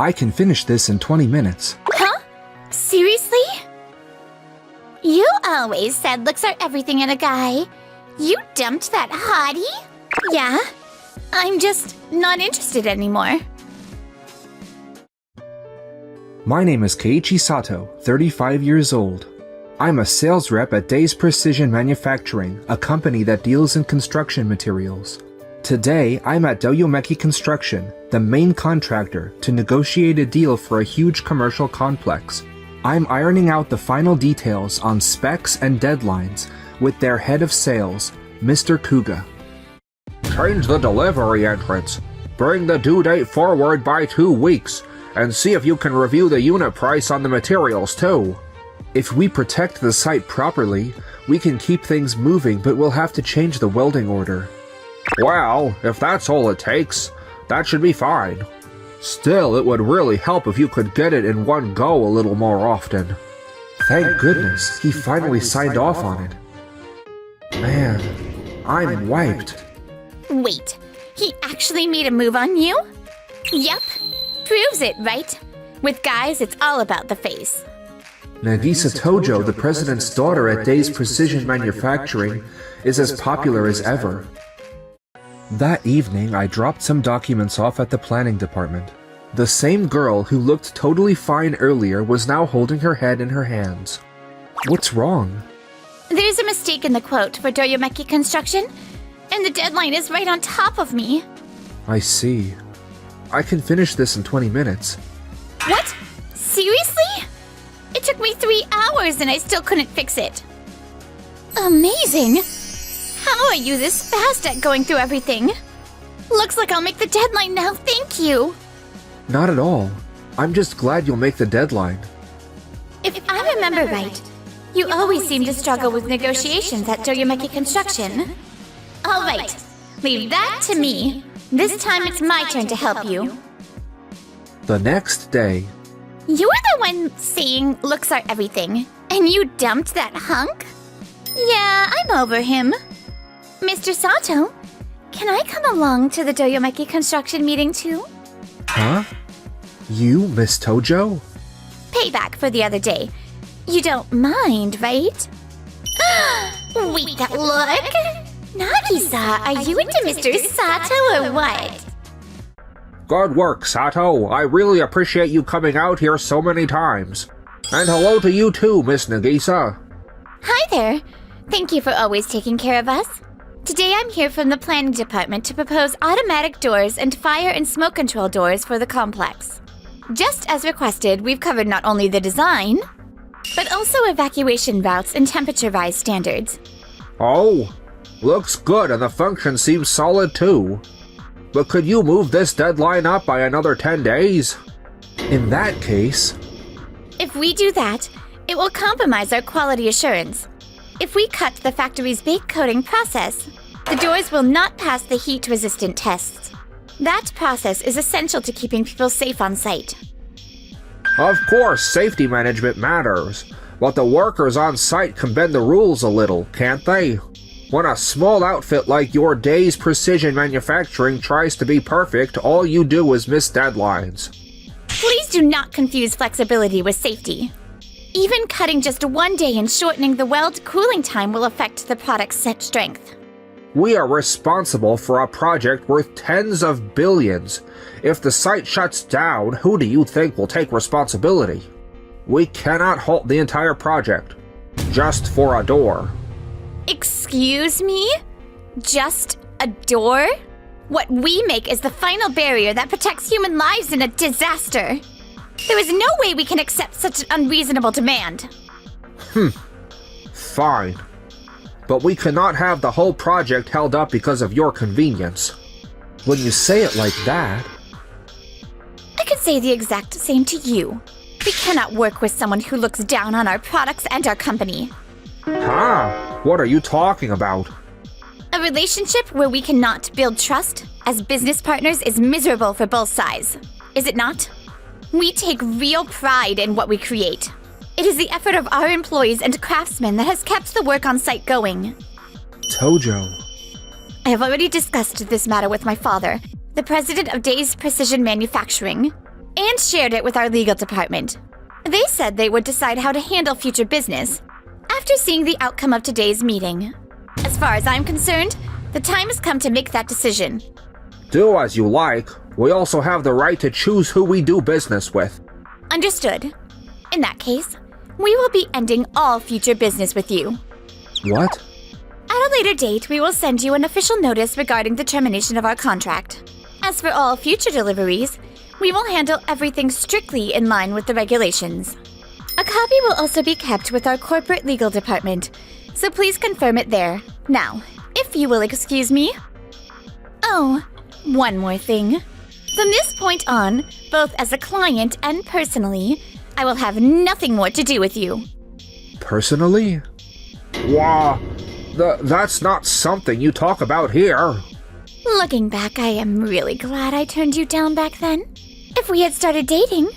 I can finish this in 20 minutes. Huh? Seriously? You always said looks are everything in a guy. You dumped that hottie? Yeah. I'm just not interested anymore. My name is Keiichi Sato, 35 years old. I'm a sales rep at Days Precision Manufacturing, a company that deals in construction materials. Today, I'm at Doyomeki Construction, the main contractor, to negotiate a deal for a huge commercial complex. I'm ironing out the final details on specs and deadlines with their head of sales, Mr. Kuga. Change the delivery entrance. Bring the due date forward by 2 weeks, and see if you can review the unit price on the materials too. If we protect the site properly, we can keep things moving, but we'll have to change the welding order. Well, if that's all it takes, that should be fine. Still, it would really help if you could get it in one go a little more often. Thank goodness, he finally signed off on it. Man, I'm wiped. Wait, he actually made a move on you? Yep, proves it, right? With guys, it's all about the face. Nagisa Tojo, the president's daughter at Days Precision Manufacturing, is as popular as ever. That evening, I dropped some documents off at the planning department. The same girl who looked totally fine earlier was now holding her head in her hands. What's wrong? There's a mistake in the quote for Doyomeki Construction, and the deadline is right on top of me. I see. I can finish this in 20 minutes. What? Seriously? It took me 3 hours and I still couldn't fix it. Amazing! How are you this fast at going through everything? Looks like I'll make the deadline now, thank you! Not at all. I'm just glad you'll make the deadline. If I remember right, you always seem to struggle with negotiations at Doyomeki Construction. Alright, leave that to me. This time it's my turn to help you. The next day... You were the one saying looks are everything, and you dumped that hunk? Yeah, I'm over him. Mr. Sato, can I come along to the Doyomeki Construction meeting too? Huh? You, Miss Tojo? Payback for the other day. You don't mind, right? Wait, that look? Nagisa, are you into Mr. Sato or what? Good work, Sato. I really appreciate you coming out here so many times. And hello to you too, Miss Nagisa. Hi there. Thank you for always taking care of us. Today I'm here from the planning department to propose automatic doors and fire and smoke control doors for the complex. Just as requested, we've covered not only the design, but also evacuation routes and temperature rise standards. Oh, looks good and the function seems solid too. But could you move this deadline up by another 10 days? In that case... If we do that, it will compromise our quality assurance. If we cut the factory's bake coating process, the doors will not pass the heat-resistant tests. That process is essential to keeping people safe on site. Of course, safety management matters, but the workers on site can bend the rules a little, can't they? When a small outfit like your Days Precision Manufacturing tries to be perfect, all you do is miss deadlines. Please do not confuse flexibility with safety. Even cutting just 1 day and shortening the weld cooling time will affect the product's set strength. We are responsible for a project worth tens of billions. If the site shuts down, who do you think will take responsibility? We cannot halt the entire project, just for a door. Excuse me? Just a door? What we make is the final barrier that protects human lives in a disaster. There is no way we can accept such an unreasonable demand. Fine. But we cannot have the whole project held up because of your convenience. When you say it like that... I could say the exact same to you. We cannot work with someone who looks down on our products and our company. Huh? What are you talking about? A relationship where we cannot build trust as business partners is miserable for both sides, is it not? We take real pride in what we create. It is the effort of our employees and craftsmen that has kept the work on site going. Tojo. I have already discussed this matter with my father, the president of Days Precision Manufacturing. and shared it with our legal department. They said they would decide how to handle future business after seeing the outcome of today's meeting. As far as I'm concerned, the time has come to make that decision. Do as you like. We also have the right to choose who we do business with. Understood. In that case, we will be ending all future business with you. What? At a later date, we will send you an official notice regarding the termination of our contract. As for all future deliveries, we will handle everything strictly in line with the regulations. A copy will also be kept with our corporate legal department, so please confirm it there. Now, if you will excuse me. Oh, one more thing. From this point on, both as a client and personally, I will have nothing more to do with you. Personally? Wah, that's not something you talk about here. Looking back, I am really glad I turned you down back then. If we had started dating,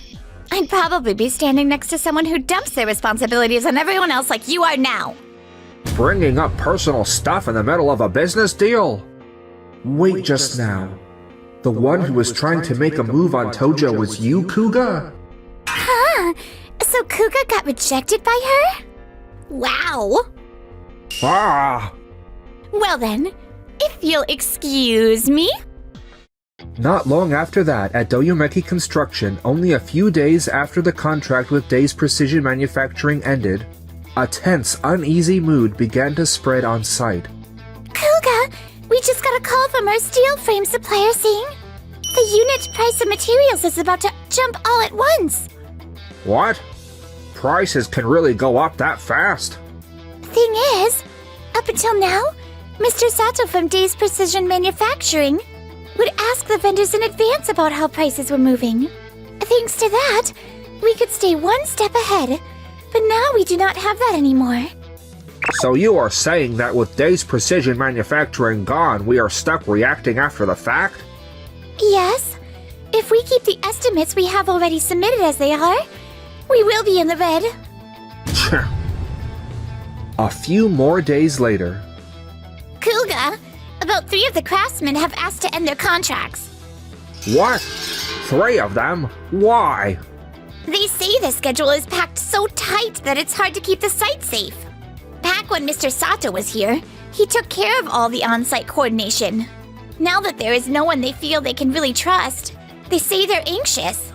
I'd probably be standing next to someone who dumps their responsibilities on everyone else like you are now. Bringing up personal stuff in the middle of a business deal? Wait just now. The one who was trying to make a move on Tojo was you, Kuga? Huh? So Kuga got rejected by her? Wow. Ah! Well then, if you'll excuse me. Not long after that, at Doyomeki Construction, only a few days after the contract with Days Precision Manufacturing ended, a tense, uneasy mood began to spread on site. Kuga, we just got a call from our steel frame supplier saying the unit price of materials is about to jump all at once. What? Prices can really go up that fast? Thing is, up until now, Mr. Sato from Days Precision Manufacturing would ask the vendors in advance about how prices were moving. Thanks to that, we could stay one step ahead, but now we do not have that anymore. So you are saying that with Days Precision Manufacturing gone, we are stuck reacting after the fact? Yes. If we keep the estimates we have already submitted as they are, we will be in the red. A few more days later. Kuga, about 3 of the craftsmen have asked to end their contracts. What? 3 of them? Why? They say the schedule is packed so tight that it's hard to keep the site safe. Back when Mr. Sato was here, he took care of all the on-site coordination. Now that there is no one they feel they can really trust, they say they're anxious.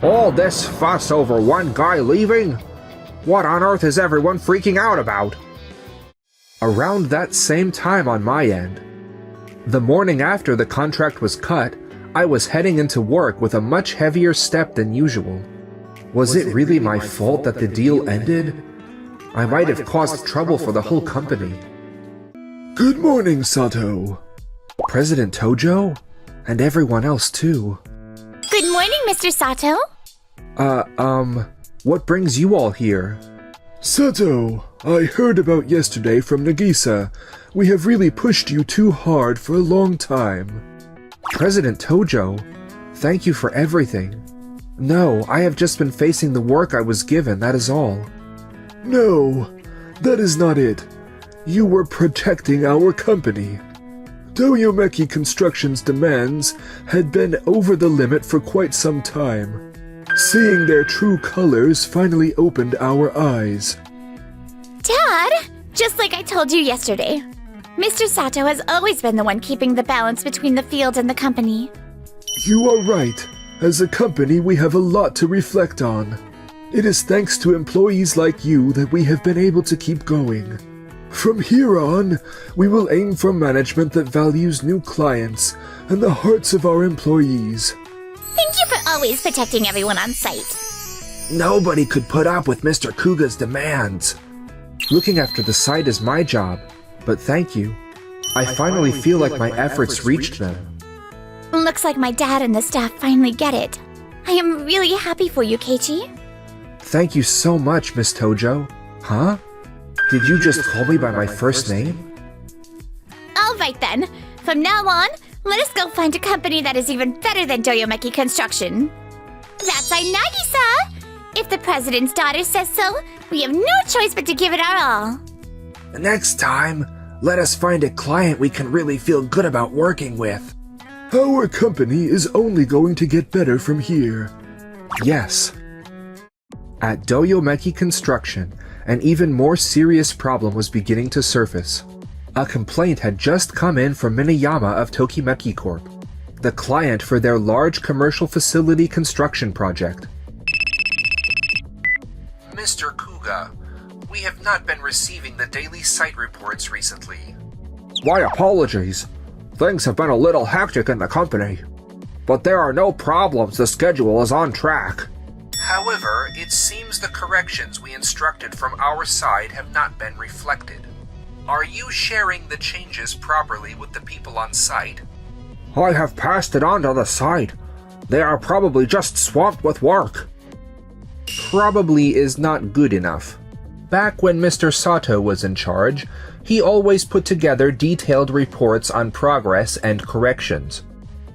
All this fuss over one guy leaving? What on earth is everyone freaking out about? Around that same time on my end. The morning after the contract was cut, I was heading into work with a much heavier step than usual. Was it really my fault that the deal ended? I might have caused trouble for the whole company. Good morning, Sato. President Tojo? And everyone else too. Good morning, Mr. Sato. What brings you all here? Sato, I heard about yesterday from Nagisa. We have really pushed you too hard for a long time. President Tojo, thank you for everything. No, I have just been facing the work I was given, that is all. No, that is not it. You were protecting our company. Doyomeki Construction's demands had been over the limit for quite some time. Seeing their true colors finally opened our eyes. Dad, just like I told you yesterday, Mr. Sato has always been the one keeping the balance between the field and the company. You are right. As a company, we have a lot to reflect on. It is thanks to employees like you that we have been able to keep going. From here on, we will aim for management that values new clients and the hearts of our employees. Thank you for always protecting everyone on site. Nobody could put up with Mr. Kuga's demands. Looking after the site is my job, but thank you. I finally feel like my efforts reached them. Looks like my dad and the staff finally get it. I am really happy for you, Keiichi. Thank you so much, Miss Tojo. Huh? Did you just call me by my first name? Alright then, from now on, let us go find a company that is even better than Doyomeki Construction. That's our Nagisa! If the president's daughter says so, we have no choice but to give it our all. Next time, let us find a client we can really feel good about working with. Our company is only going to get better from here. Yes. At Doyomeki Construction, an even more serious problem was beginning to surface. A complaint had just come in from Minayama of Tokimeki Corp., the client for their large commercial facility construction project. Mr. Kuga, we have not been receiving the daily site reports recently. My apologies. Things have been a little hectic in the company. But there are no problems, the schedule is on track. However, it seems the corrections we instructed from our side have not been reflected. Are you sharing the changes properly with the people on site? I have passed it on to the site. They are probably just swamped with work. Probably is not good enough. Back when Mr. Sato was in charge, he always put together detailed reports on progress and corrections.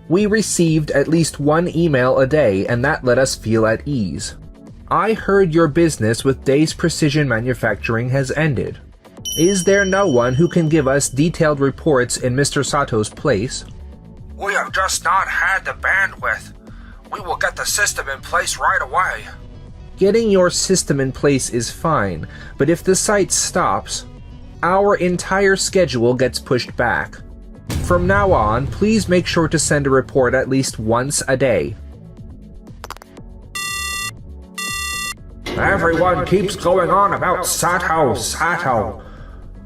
We received at least one email a day, and that let us feel at ease. I heard your business with Days Precision Manufacturing has ended. Is there no one who can give us detailed reports in Mr. Sato's place? We have just not had the bandwidth. We will get the system in place right away. Getting your system in place is fine, but if the site stops, our entire schedule gets pushed back. From now on, please make sure to send a report at least once a day. Everyone keeps going on about Sato.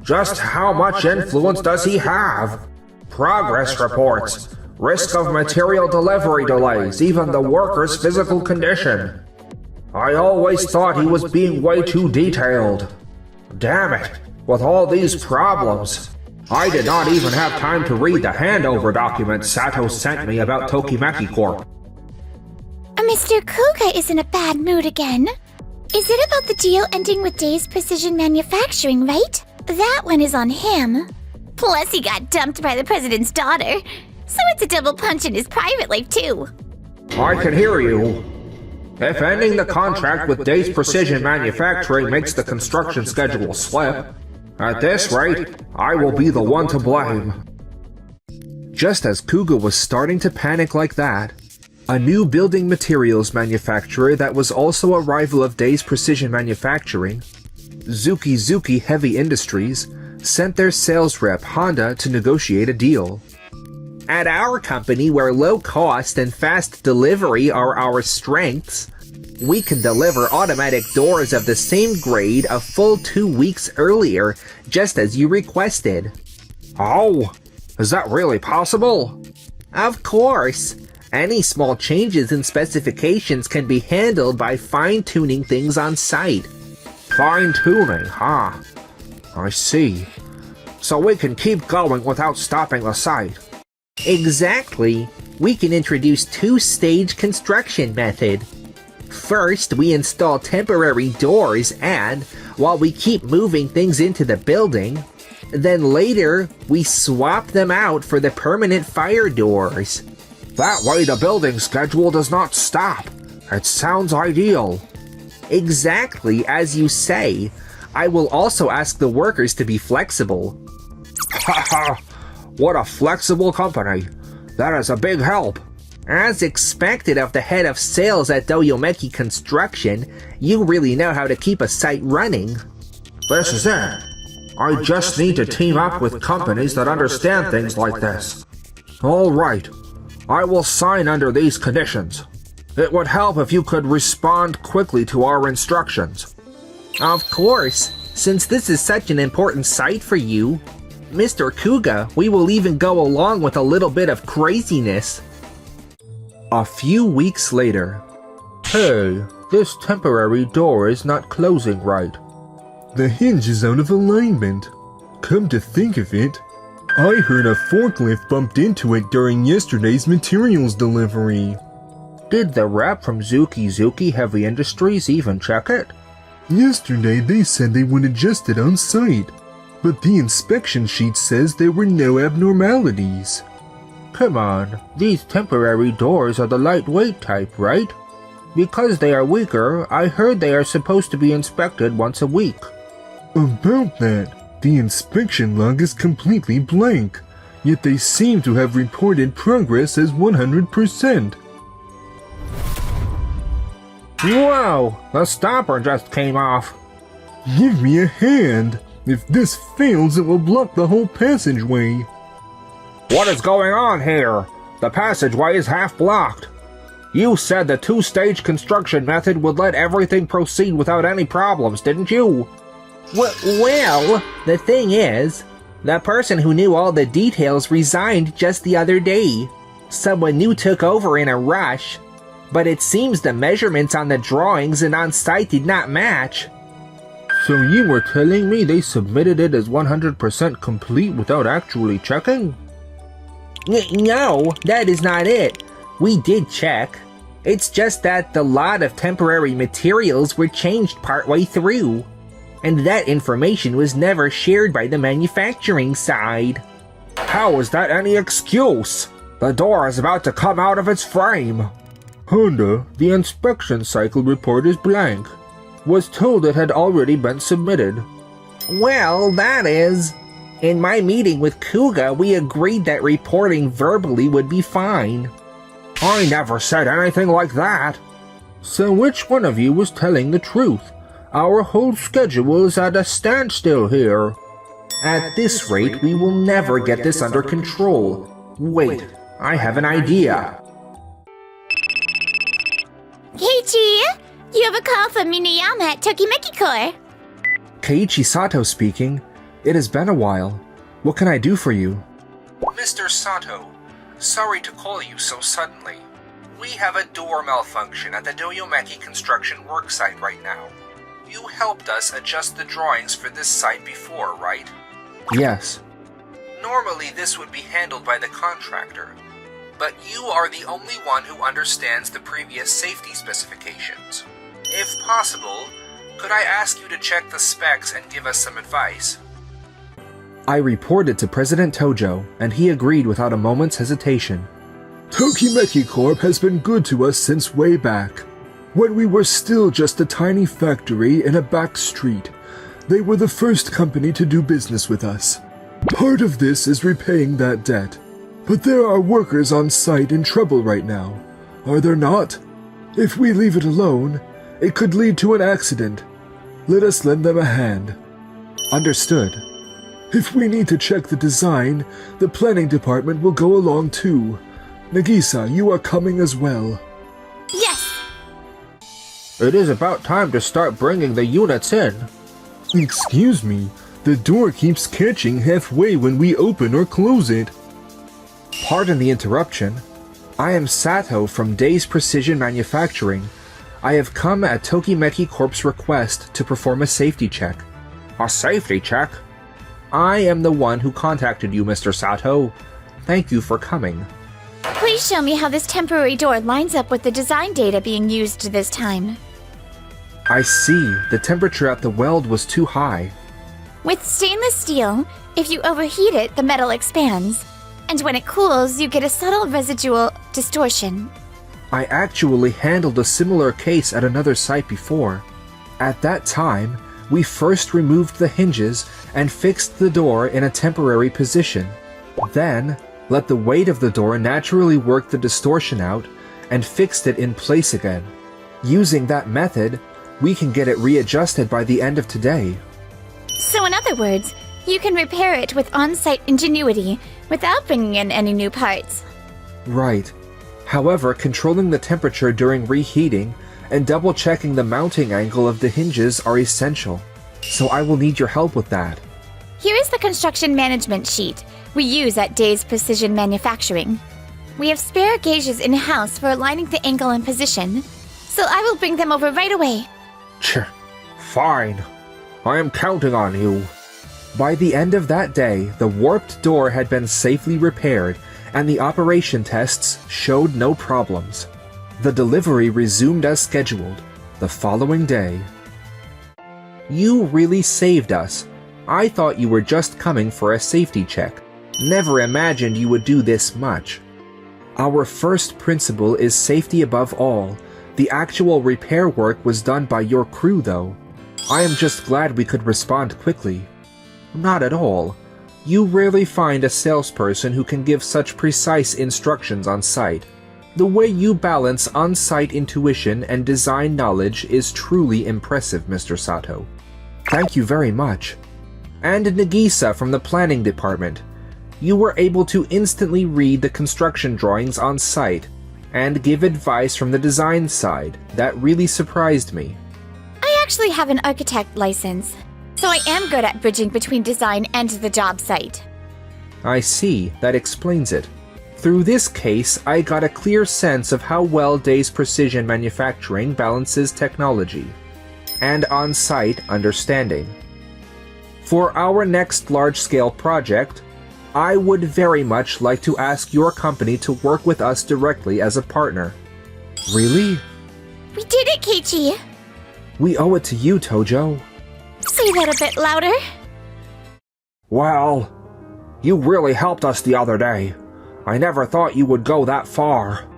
Just how much influence does he have? Progress reports, risk of material delivery delays, even the worker's physical condition. I always thought he was being way too detailed. Damn it, with all these problems. I did not even have time to read the handover document Sato sent me about Tokimeki Corp. Mr. Kuga is in a bad mood again. Is it about the deal ending with Days Precision Manufacturing, right? That one is on him. Plus he got dumped by the president's daughter, so it's a double punch in his private life too. I can hear you. If ending the contract with Days Precision Manufacturing makes the construction schedule slip, at this rate, I will be the one to blame. Just as Kuga was starting to panic like that, a new building materials manufacturer that was also a rival of Days Precision Manufacturing, Zuki Heavy Industries, sent their sales rep Honda to negotiate a deal. At our company, where low cost and fast delivery are our strengths, we can deliver automatic doors of the same grade a full 2 weeks earlier, just as you requested. Oh, is that really possible? Of course. Any small changes in specifications can be handled by fine-tuning things on site. Fine-tuning, huh? I see. So we can keep going without stopping the site. Exactly. We can introduce two-stage construction method. First, we install temporary doors and, while we keep moving things into the building, then later, we swap them out for the permanent fire doors. That way the building schedule does not stop. It sounds ideal. Exactly as you say. I will also ask the workers to be flexible. Haha, what a flexible company. That is a big help. As expected of the head of sales at Doyomeki Construction, you really know how to keep a site running. This is it. I just need to team up with companies that understand things like this. All right. I will sign under these conditions. It would help if you could respond quickly to our instructions. Of course, since this is such an important site for you. Mr. Kuga, we will even go along with a little bit of craziness. A few weeks later. Hey, this temporary door is not closing right. The hinge is out of alignment. Come to think of it, I heard a forklift bumped into it during yesterday's materials delivery. Did the rep from Zuki Heavy Industries even check it? Yesterday they said they would adjust it on site, but the inspection sheet says there were no abnormalities. Come on, these temporary doors are the lightweight type, right? Because they are weaker, I heard they are supposed to be inspected once a week. About that, the inspection log is completely blank, yet they seem to have reported progress as 100%. Whoa, the stopper just came off. Give me a hand. If this fails, it will block the whole passageway. What is going on here? The passageway is half blocked. You said the two-stage construction method would let everything proceed without any problems, didn't you? Well, the thing is, the person who knew all the details resigned just the other day. Someone new took over in a rush, but it seems the measurements on the drawings and on site did not match. So you were telling me they submitted it as 100% complete without actually checking? No, that is not it. We did check. It's just that the lot of temporary materials were changed partway through, and that information was never shared by the manufacturing side. How is that any excuse? The door is about to come out of its frame. Honda, the inspection cycle report is blank. Was told it had already been submitted. Well, that is. In my meeting with Kuga, we agreed that reporting verbally would be fine. I never said anything like that. So which one of you was telling the truth? Our whole schedule is at a standstill here. At this rate, we will never get this under control. Wait, I have an idea. Keiichi, you have a call from Minayama at Tokimeki Corps. Keiichi Sato speaking. It has been a while. What can I do for you? Mr. Sato, sorry to call you so suddenly. We have a door malfunction at the Doyomeki construction worksite right now. You helped us adjust the drawings for this site before, right? Yes. Normally this would be handled by the contractor, but you are the only one who understands the previous safety specifications. If possible, could I ask you to check the specs and give us some advice? I reported to President Tojo, and he agreed without a moment's hesitation. Tokimeki Corp has been good to us since way back. When we were still just a tiny factory in a back street, they were the first company to do business with us. Part of this is repaying that debt. But there are workers on site in trouble right now, are there not? If we leave it alone, it could lead to an accident. Let us lend them a hand. Understood. If we need to check the design, the planning department will go along too. Nagisa, you are coming as well. Yes! It is about time to start bringing the units in. Excuse me, the door keeps catching halfway when we open or close it. Pardon the interruption. I am Sato from Days Precision Manufacturing. I have come at Tokimeki Corp's request to perform a safety check. A safety check? I am the one who contacted you, Mr. Sato. Thank you for coming. Please show me how this temporary door lines up with the design data being used this time. I see. The temperature at the weld was too high. With stainless steel, if you overheat it, the metal expands. And when it cools, you get a subtle residual distortion. I actually handled a similar case at another site before. At that time, we first removed the hinges and fixed the door in a temporary position. Then, let the weight of the door naturally work the distortion out and fixed it in place again. Using that method, we can get it readjusted by the end of today. So in other words, you can repair it with on-site ingenuity without bringing in any new parts. Right. However, controlling the temperature during reheating and double-checking the mounting angle of the hinges are essential. So I will need your help with that. Here is the construction management sheet we use at Days Precision Manufacturing. We have spare gauges in-house for aligning the angle and position, so I will bring them over right away. Fine. I am counting on you. By the end of that day, the warped door had been safely repaired, and the operation tests showed no problems. The delivery resumed as scheduled, the following day. You really saved us. I thought you were just coming for a safety check. Never imagined you would do this much. Our first principle is safety above all. The actual repair work was done by your crew, though. I am just glad we could respond quickly. Not at all. You rarely find a salesperson who can give such precise instructions on site. The way you balance on-site intuition and design knowledge is truly impressive, Mr. Sato. Thank you very much. And Nagisa from the planning department. You were able to instantly read the construction drawings on site and give advice from the design side. That really surprised me. I actually have an architect license, so I am good at bridging between design and the job site. I see, that explains it. Through this case, I got a clear sense of how well Day's Precision Manufacturing balances technology and on-site understanding. For our next large-scale project, I would very much like to ask your company to work with us directly as a partner. Really? We did it, Keiichi! We owe it to you, Tojo. Say that a bit louder. Well, you really helped us the other day. I never thought you would go that far.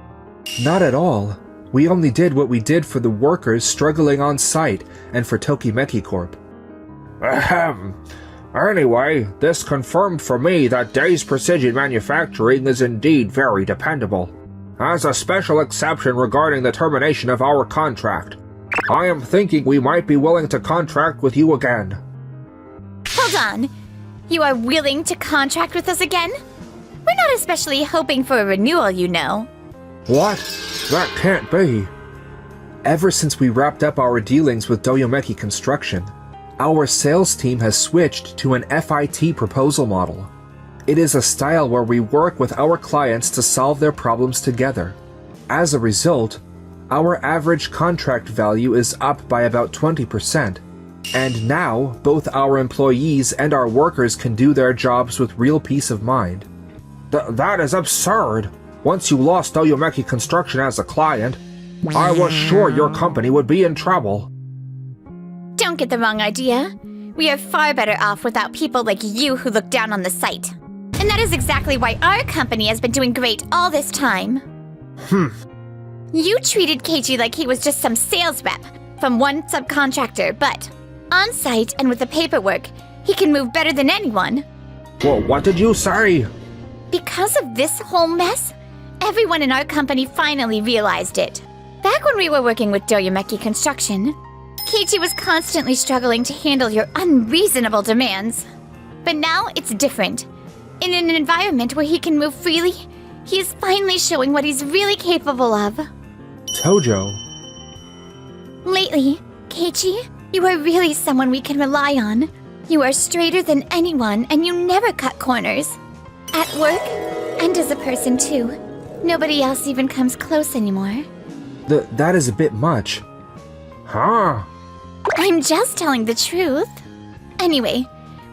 Not at all. We only did what we did for the workers struggling on site and for Tokimeki Corp. Ahem. Anyway, this confirmed for me that Day's Precision Manufacturing is indeed very dependable. As a special exception regarding the termination of our contract, I am thinking we might be willing to contract with you again. Hold on. You are willing to contract with us again? We're not especially hoping for a renewal, you know. What? That can't be. Ever since we wrapped up our dealings with Doyomeki Construction, our sales team has switched to an FIT proposal model. It is a style where we work with our clients to solve their problems together. As a result, our average contract value is up by about 20%. And now, both our employees and our workers can do their jobs with real peace of mind. That is absurd. Once you lost Doyomeki Construction as a client, I was sure your company would be in trouble. Don't get the wrong idea. We are far better off without people like you who look down on the site. And that is exactly why our company has been doing great all this time. You treated Keiichi like he was just some sales rep from one subcontractor, but on site and with the paperwork, he can move better than anyone. Well, what did you say? Because of this whole mess, everyone in our company finally realized it. Back when we were working with Doyomeki Construction, Keiichi was constantly struggling to handle your unreasonable demands. But now it's different. In an environment where he can move freely, he is finally showing what he's really capable of. Tojo. Lately, Keiichi, you are really someone we can rely on. You are straighter than anyone, and you never cut corners. At work, and as a person too. Nobody else even comes close anymore. That is a bit much. Huh? I'm just telling the truth. Anyway,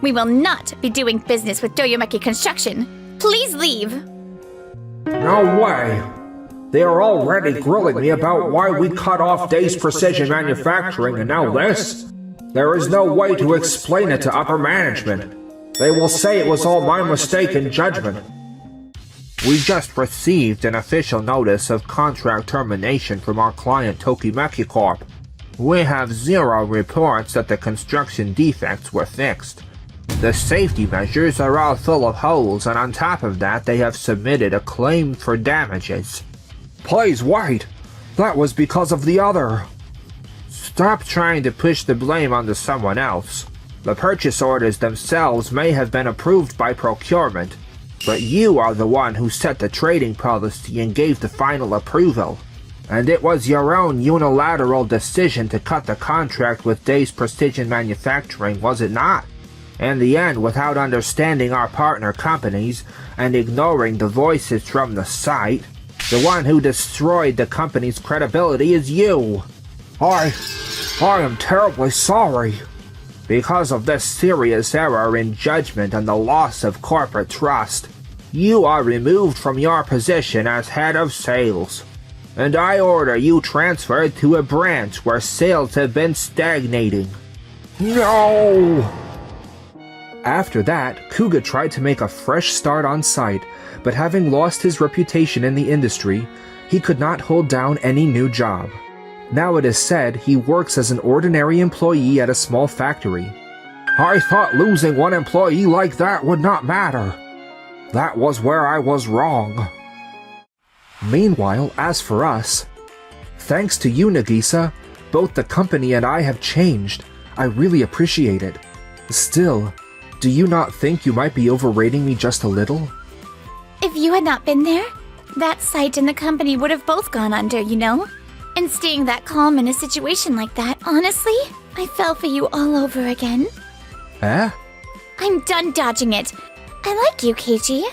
we will not be doing business with Doyomeki Construction. Please leave. No way. They are already grilling me about why we cut off Day's Precision Manufacturing and now this. There is no way to explain it to upper management. They will say it was all my mistaken judgment. We just received an official notice of contract termination from our client Tokimeki Corp. We have zero reports that the construction defects were fixed. The safety measures are all full of holes, and on top of that they have submitted a claim for damages. Please wait! That was because of the other. Stop trying to push the blame onto someone else. The purchase orders themselves may have been approved by procurement, but you are the one who set the trading policy and gave the final approval. And it was your own unilateral decision to cut the contract with Day's Precision Manufacturing, was it not? In the end, without understanding our partner companies and ignoring the voices from the site, the one who destroyed the company's credibility is you. I am terribly sorry. Because of this serious error in judgment and the loss of corporate trust, you are removed from your position as head of sales. And I order you transferred to a branch where sales have been stagnating. No! After that, Kuga tried to make a fresh start on site, but having lost his reputation in the industry, he could not hold down any new job. Now it is said he works as an ordinary employee at a small factory. I thought losing one employee like that would not matter. That was where I was wrong. Meanwhile, as for us, thanks to you, Nagisa, both the company and I have changed. I really appreciate it. Still, do you not think you might be overrating me just a little? If you had not been there, that site and the company would have both gone under, you know? And staying that calm in a situation like that, honestly, I fell for you all over again. Eh? I'm done dodging it. I like you, Keiichi.